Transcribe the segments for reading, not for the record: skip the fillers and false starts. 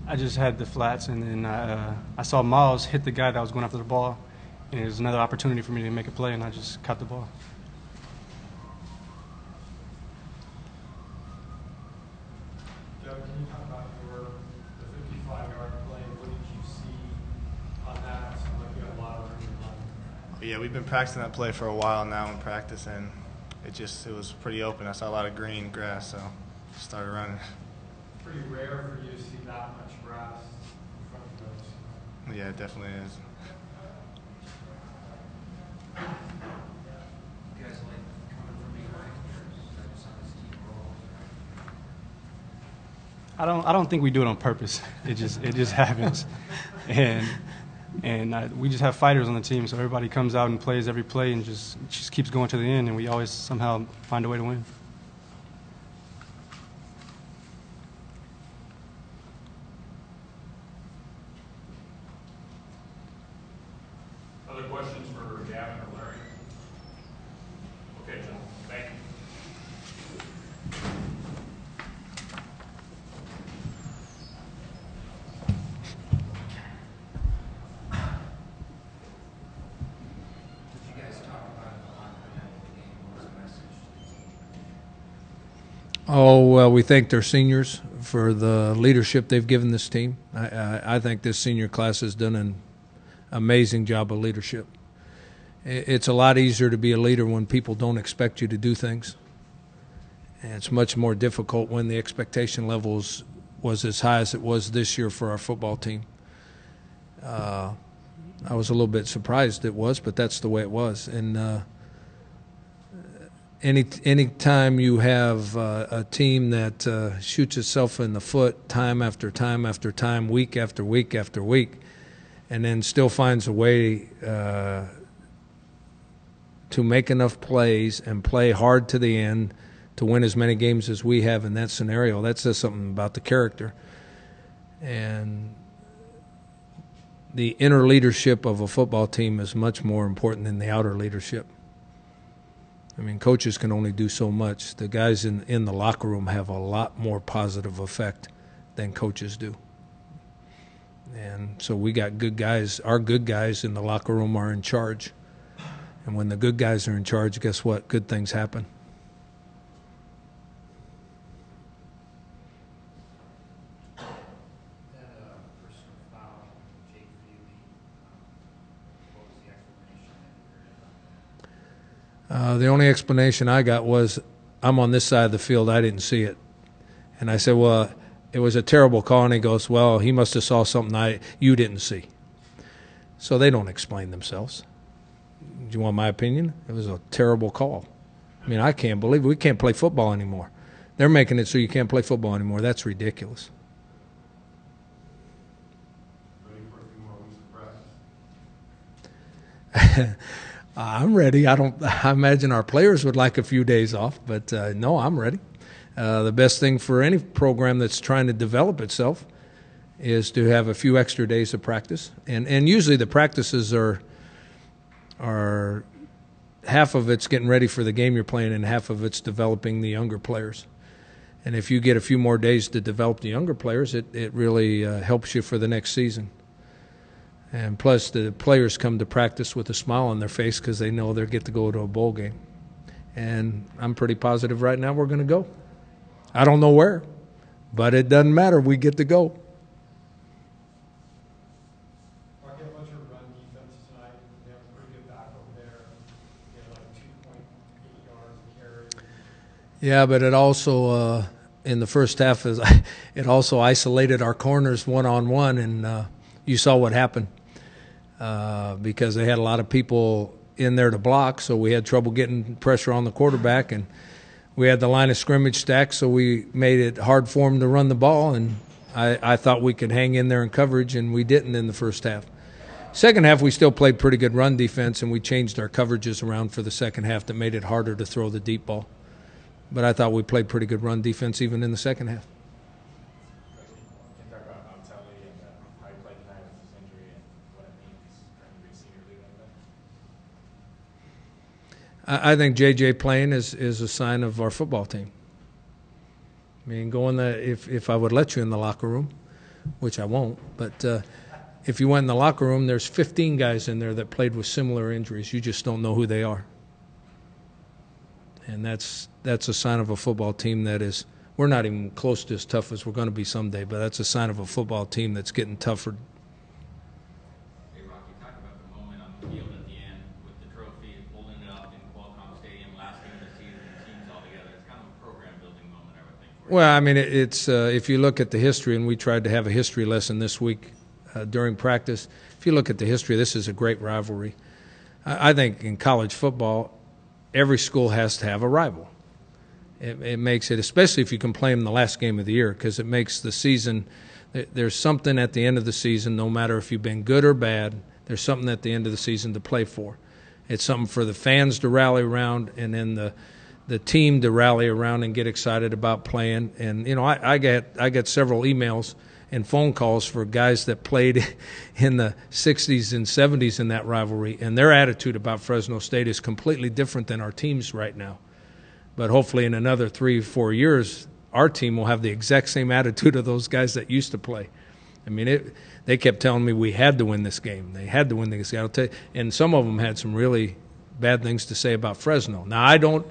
I just had the flats, and then I saw Miles hit the guy that was going after the ball, and it was another opportunity for me to make a play, and I just caught the ball. Gavin, can you talk about the 55-yard play? What did you see on that? It seemed like you had a lot of room to run. Yeah, we've been practicing that play for a while now in practice, and it was pretty open. I saw a lot of green grass, so started running. Pretty rare for you to see that much grass in front of those. Yeah, it definitely is. You guys like coming from behind, or is that just on this team roll? I don't think we do it on purpose. It just happens, and we just have fighters on the team, so everybody comes out and plays every play and just keeps going to the end, and we always somehow find a way to win. Other questions for Gavin or Larry? Okay, John. Thank you. Did you guys talk about it a lot after the game? What was the message to the team? Oh, well, we thank their seniors for the leadership they've given this team. I think this senior class has done an amazing job of leadership. It's a lot easier to be a leader when people don't expect you to do things. And it's much more difficult when the expectation levels was as high as it was this year for our football team. I was a little bit surprised it was, but that's the way it was. And any time you have a team that shoots itself in the foot time after time after time, week after week after week, and then still finds a way to make enough plays and play hard to the end to win as many games as we have in that scenario, that says something about the character. And the inner leadership of a football team is much more important than the outer leadership. I mean, coaches can only do so much. The guys in the locker room have a lot more positive effect than coaches do. And so we got good guys. Our good guys in the locker room are in charge. And when the good guys are in charge, guess what? Good things happen. That personal foul, Jake Feely, what was the explanation that you heard? The only explanation I got was, I'm on this side of the field, I didn't see it. And I said, well, it was a terrible call. And he goes, well, he must have saw something you didn't see. So they don't explain themselves. Do you want my opinion? It was a terrible call. I mean, I can't believe it. We can't play football anymore. They're making it so you can't play football anymore. That's ridiculous. Ready for a few more weeks of practice? I'm ready. I imagine our players would like a few days off, but no, I'm ready. The best thing for any program that's trying to develop itself is to have a few extra days of practice. And usually the practices are half of it's getting ready for the game you're playing and half of it's developing the younger players. And if you get a few more days to develop the younger players, it really helps you for the next season. And plus, the players come to practice with a smile on their face because they know they'll get to go to a bowl game. And I'm pretty positive right now we're going to go. I don't know where, but it doesn't matter. We get to go. Talking about your run defense tonight, they have a pretty good back over there. They have like 2.8 yards a carry. Yeah, but it also, in the first half, it also isolated our corners one-on-one, and you saw what happened because they had a lot of people in there to block, so we had trouble getting pressure on the quarterback, and we had the line of scrimmage stacked, so we made it hard for them to run the ball, and I thought we could hang in there in coverage, and we didn't in the first half. Second half, we still played pretty good run defense, and we changed our coverages around for the second half that made it harder to throw the deep ball. But I thought we played pretty good run defense even in the second half. Can you talk about Telly and how he played tonight with his injury and what it means trying to be a senior leader like that? I think J.J. playing is a sign of our football team. I mean, if I would let you in the locker room, which I won't. But if you went in the locker room, there's 15 guys in there that played with similar injuries. You just don't know who they are. And that's a sign of a football team that is, we're not even close to as tough as we're going to be someday, but that's a sign of a football team that's getting tougher. Hey, Rocky, talk about the moment on the field at the end with the trophy, holding it up in Qualcomm Stadium, last game of the season, and teams all together. It's kind of a program-building moment, I would think. Well, I mean, it's if you look at the history, and we tried to have a history lesson this week during practice. If you look at the history, this is a great rivalry. I think in college football, every school has to have a rival. It makes it, especially if you can play them the last game of the year, because it makes the season, there's something at the end of the season, no matter if you've been good or bad, there's something at the end of the season to play for. It's something for the fans to rally around, and then the team to rally around and get excited about playing. And, you know, I get several emails and phone calls for guys that played in the 60s and 70s in that rivalry, and their attitude about Fresno State is completely different than our team's right now. But hopefully in another 3 or 4 years, our team will have the exact same attitude of those guys that used to play. I mean, they kept telling me we had to win this game. They had to win this game. And some of them had some really bad things to say about Fresno. Now, I don't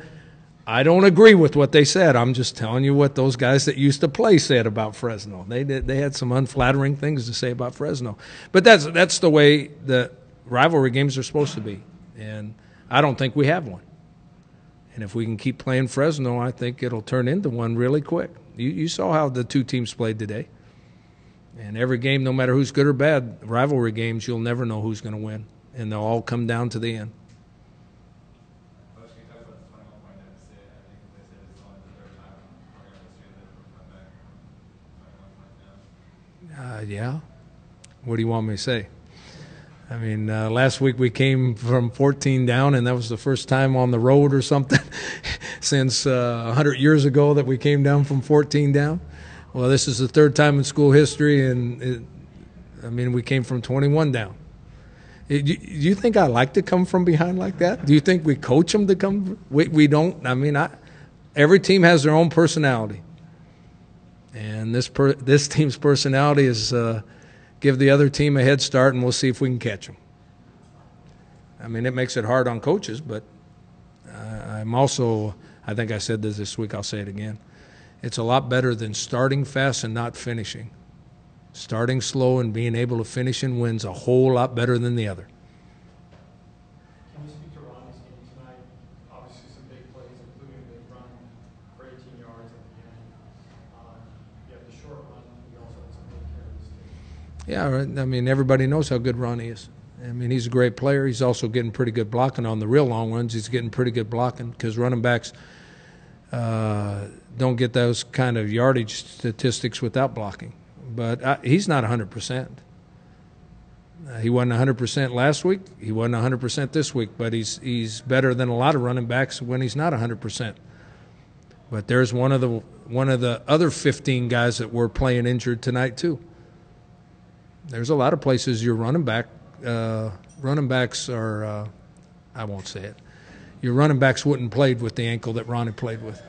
agree with what they said. I'm just telling you what those guys that used to play said about Fresno. They had some unflattering things to say about Fresno. But that's the way the rivalry games are supposed to be. And I don't think we have one. And if we can keep playing Fresno, I think it'll turn into one really quick. You saw how the two teams played today. And every game, no matter who's good or bad, rivalry games, you'll never know who's going to win. And they'll all come down to the end. Yeah. What do you want me to say? I mean, last week we came from 14 down, and that was the first time on the road or something since 100 years ago that we came down from 14 down. Well, this is the third time in school history, and we came from 21 down. Do you think I like to come from behind like that? Do you think we coach them to come? We don't. I mean, every team has their own personality. And this team's personality is give the other team a head start, and we'll see if we can catch them. I mean, it makes it hard on coaches, but I'm also, I think I said this week, I'll say it again. It's a lot better than starting fast and not finishing. Starting slow and being able to finish in wins a whole lot better than the other. Can you speak to Ronnie's game tonight? Obviously some big plays, including a big run for 18 yards at the end. You have the short run, you also have some big carries too. Yeah, I mean, everybody knows how good Ronnie is. I mean, he's a great player. He's also getting pretty good blocking on the real long runs. He's getting pretty good blocking because running backs don't get those kind of yardage statistics without blocking. But he's not 100%. He wasn't 100% last week. He wasn't 100% this week. But he's better than a lot of running backs when he's not 100%. But there's one of the other 15 guys that were playing injured tonight too. There's a lot of places your running backs are. I won't say it. Your running backs wouldn't played with the ankle that Ronnie played with.